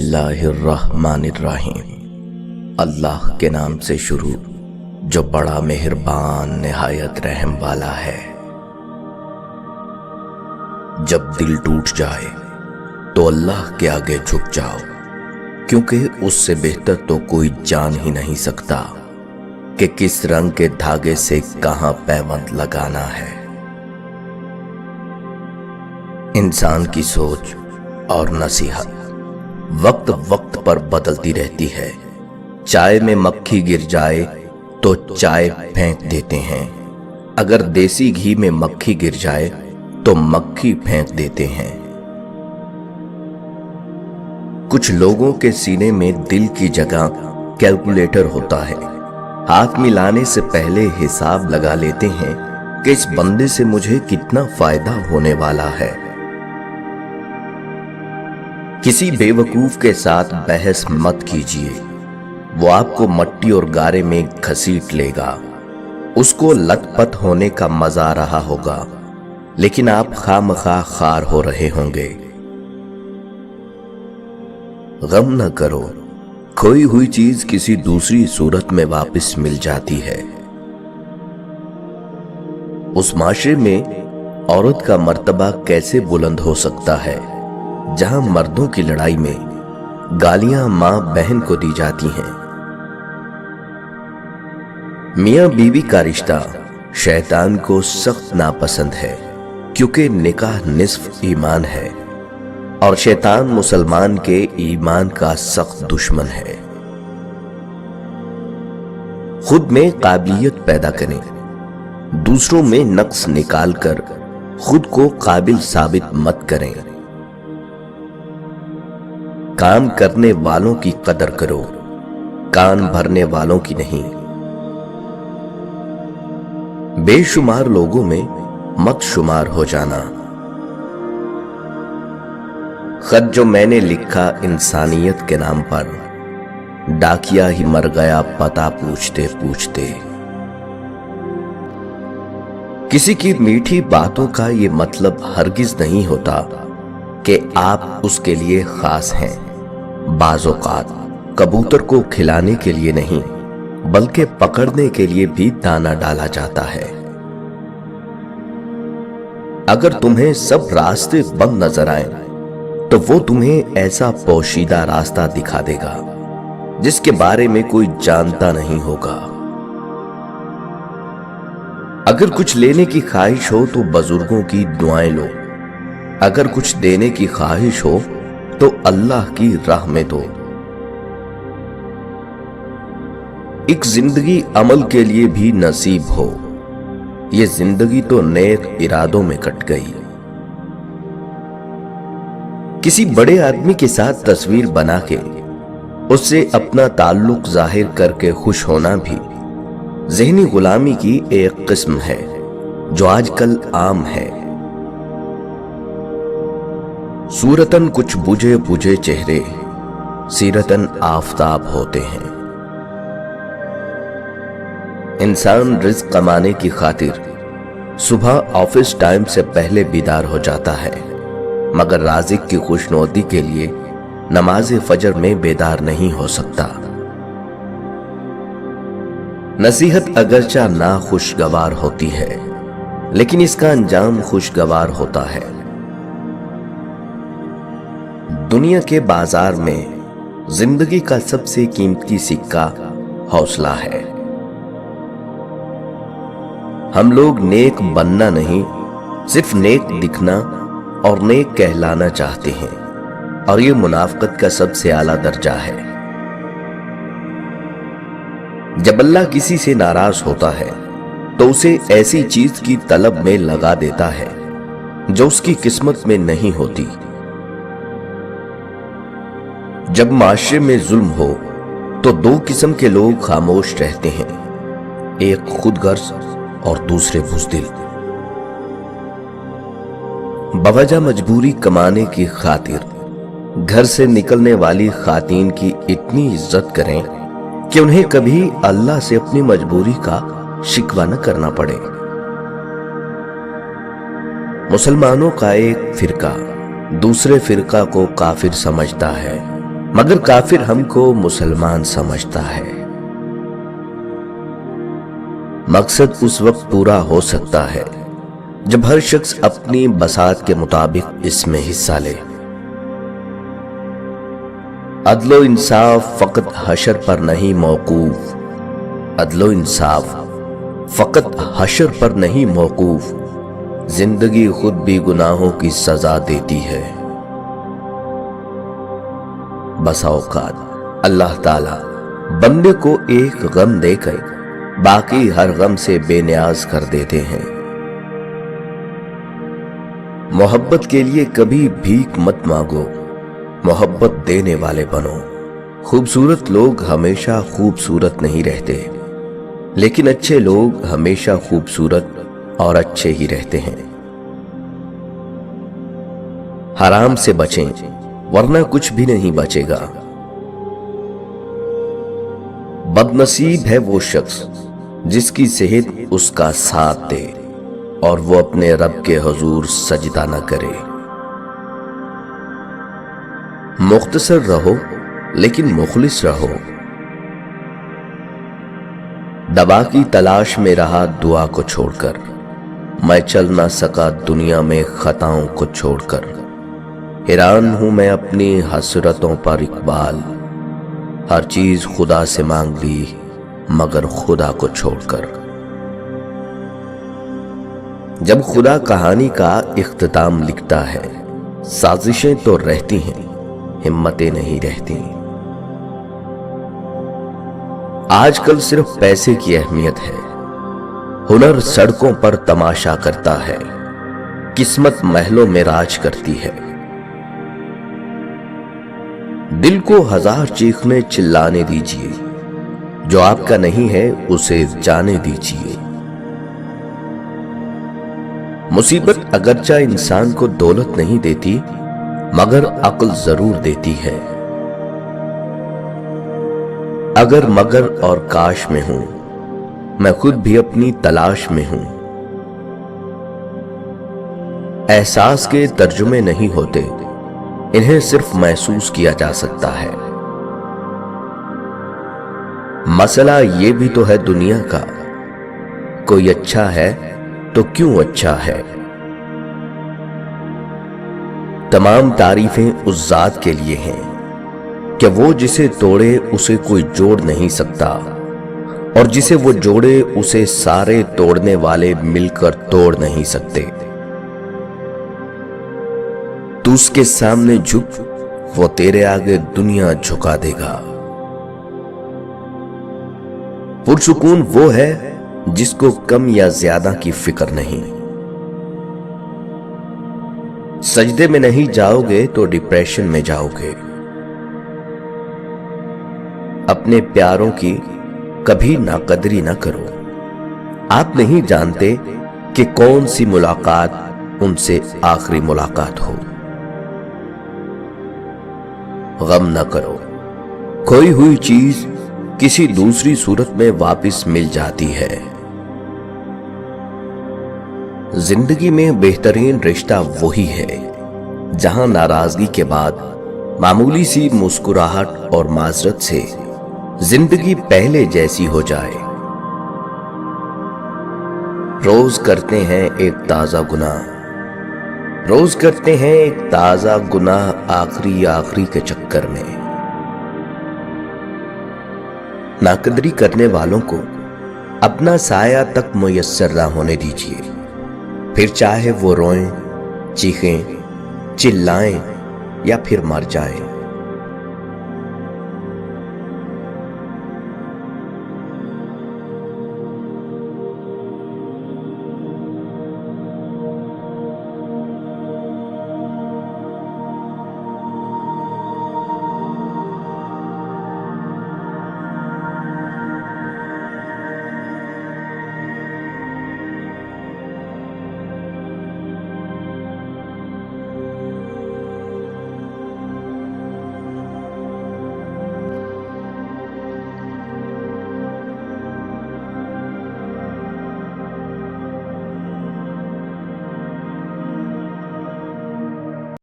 बिस्मिल्लाह अर्रहमान अर्रहीम। अल्लाह के नाम से शुरू जो बड़ा मेहरबान निहायत रहम वाला है। जब दिल टूट जाए तो अल्लाह के आगे झुक जाओ, क्योंकि उससे बेहतर तो कोई जान ही नहीं सकता कि किस रंग के धागे से कहां पैबंद लगाना है। इंसान की सोच और नसीहत वक्त वक्त पर बदलती रहती है। चाय में मक्खी गिर जाए तो चाय फेंक देते हैं, अगर देसी घी में मक्खी गिर जाए तो मक्खी फेंक देते हैं। कुछ लोगों के सीने में दिल की जगह कैलकुलेटर होता है। हाथ मिलाने से पहले हिसाब लगा लेते हैं कि इस बंदे से मुझे कितना फायदा होने वाला है। किसी बेवकूफ के साथ बहस मत कीजिए, वो आपको मट्टी और गारे में घसीट लेगा। उसको लथपथ होने का मजा आ रहा होगा, लेकिन आप खामखा खार हो रहे होंगे। गम न करो, खोई हुई चीज किसी दूसरी सूरत में वापस मिल जाती है। उस माशरे में औरत का मर्तबा कैसे बुलंद हो सकता है जहां मर्दों की लड़ाई में गालियां मां बहन को दी जाती हैं। मियां बीवी का रिश्ता शैतान को सख्त नापसंद है, क्योंकि निकाह निस्फ ईमान है और शैतान मुसलमान के ईमान का सख्त दुश्मन है। खुद में काबिलियत पैदा करें, दूसरों में नक्स निकालकर खुद को काबिल साबित मत करें। काम करने वालों की कदर करो, कान भरने वालों की नहीं। बेशुमार लोगों में मत शुमार हो जाना। खत जो मैंने लिखा इंसानियत के नाम पर, डाकिया ही मर गया पता पूछते पूछते। किसी की मीठी बातों का ये मतलब हरगिज नहीं होता कि आप उसके लिए खास हैं। बाज़ औक़ात कबूतर को खिलाने के लिए नहीं, बल्कि पकड़ने के लिए भी दाना डाला जाता है। अगर तुम्हें सब रास्ते बंद नजर आए तो वो तुम्हें ऐसा पोशीदा रास्ता दिखा देगा जिसके बारे में कोई जानता नहीं होगा। अगर कुछ लेने की ख्वाहिश हो तो बुजुर्गों की दुआएं लो, अगर कुछ देने की ख्वाहिश हो तो अल्लाह की राह में दो। एक जिंदगी अमल के लिए भी नसीब हो, ये जिंदगी तो नेक इरादों में कट गई। किसी बड़े आदमी के साथ तस्वीर बना के उससे अपना ताल्लुक जाहिर करके खुश होना भी ज़हनी गुलामी की एक किस्म है जो आजकल आम है। सूरतन कुछ बुझे बुझे चेहरे सीरतन आफताब होते हैं। इंसान रिज़्क कमाने की खातिर सुबह ऑफिस टाइम से पहले बीदार हो जाता है, मगर राज़िक की खुशनुदी के लिए नमाज फजर में बेदार नहीं हो सकता। नसीहत अगरचा ना खुशगवार होती है, लेकिन इसका अंजाम खुशगवार होता है। दुनिया के बाजार में जिंदगी का सबसे कीमती सिक्का हौसला है। हम लोग नेक बनना नहीं, सिर्फ नेक दिखना और नेक कहलाना चाहते हैं, और ये मुनाफिकत का सबसे आला दर्जा है। जब अल्लाह किसी से नाराज होता है तो उसे ऐसी चीज की तलब में लगा देता है जो उसकी किस्मत में नहीं होती। जब माशरे में जुल्म हो तो दो किस्म के लोग खामोश रहते हैं, एक खुदगर्ज और दूसरे बुज़दिल। बवजह मजबूरी कमाने की खातिर घर से निकलने वाली खातीन की इतनी इज्जत करें कि उन्हें कभी अल्लाह से अपनी मजबूरी का शिकवा न करना पड़े। मुसलमानों का एक फिरका दूसरे फिरका को काफिर समझता है मगर काफिर हमको मुसलमान समझता है। मकसद उस वक्त पूरा हो सकता है जब हर शख्स अपनी बसात के मुताबिक इसमें हिस्सा ले। अदलो इंसाफ फकत हशर पर नहीं मौकूफ, अदलो इंसाफ फकत हशर पर नहीं मौकूफ, जिंदगी खुद भी गुनाहों की सजा देती है। बसा औकात अल्लाह ताला बंदे को एक गम देकर बाकी हर गम से बेनियाज कर देते हैं। मोहब्बत के लिए कभी भीख मत मांगो, मोहब्बत देने वाले बनो। खूबसूरत लोग हमेशा खूबसूरत नहीं रहते, लेकिन अच्छे लोग हमेशा खूबसूरत और अच्छे ही रहते हैं। हराम से बचें वरना कुछ भी नहीं बचेगा। बदनसीब है वो शख्स जिसकी सेहत उसका साथ दे और वो अपने रब के हुजूर सजदा न करे। मुख्तसर रहो लेकिन मुखलिस रहो। दवा की तलाश में रहा दुआ को छोड़कर, मैं चल ना सका दुनिया में खताओं को छोड़कर। हैरान हूं मैं अपनी हसरतों पर इकबाल, हर चीज खुदा से मांग ली मगर खुदा को छोड़कर। जब खुदा कहानी का इख्तिताम लिखता है, साजिशें तो रहती हैं, हिम्मतें नहीं रहती। आजकल सिर्फ पैसे की अहमियत है, हुनर सड़कों पर तमाशा करता है, किस्मत महलों में राज करती है। दिल को हजार चीखने चिल्लाने दीजिए, जो आपका नहीं है उसे जाने दीजिए। मुसीबत अगरचा इंसान को दौलत नहीं देती मगर अक्ल जरूर देती है। अगर मगर और काश में हूं, मैं खुद भी अपनी तलाश में हूं। एहसास के तर्जुमे नहीं होते, इन्हें सिर्फ महसूस किया जा सकता है। मसला ये भी तो है दुनिया का, कोई अच्छा है तो क्यों अच्छा है। तमाम तारीफें उस जात के लिए हैं कि वो जिसे तोड़े उसे कोई जोड़ नहीं सकता, और जिसे वो जोड़े उसे सारे तोड़ने वाले मिलकर तोड़ नहीं सकते। तू उसके सामने झुक, वो तेरे आगे दुनिया झुका देगा। पुरसुकून वो है जिसको कम या ज्यादा की फिक्र नहीं। सजदे में नहीं जाओगे तो डिप्रेशन में जाओगे। अपने प्यारों की कभी नाकदरी ना करो। आप नहीं जानते कि कौन सी मुलाकात उनसे आखिरी मुलाकात हो। गम ना करो, खोई हुई चीज किसी दूसरी सूरत में वापस मिल जाती है। जिंदगी में बेहतरीन रिश्ता वही है जहां नाराजगी के बाद मामूली सी मुस्कुराहट और माजरत से जिंदगी पहले जैसी हो जाए। रोज करते हैं एक ताजा गुनाह, रोज करते हैं एक ताजा गुनाह, आखिरी के चक्कर में। नाकदरी करने वालों को अपना साया तक मुयस्सर ना होने दीजिए, फिर चाहे वो रोएं, चीखें, चिल्लाएं या फिर मर जाएं।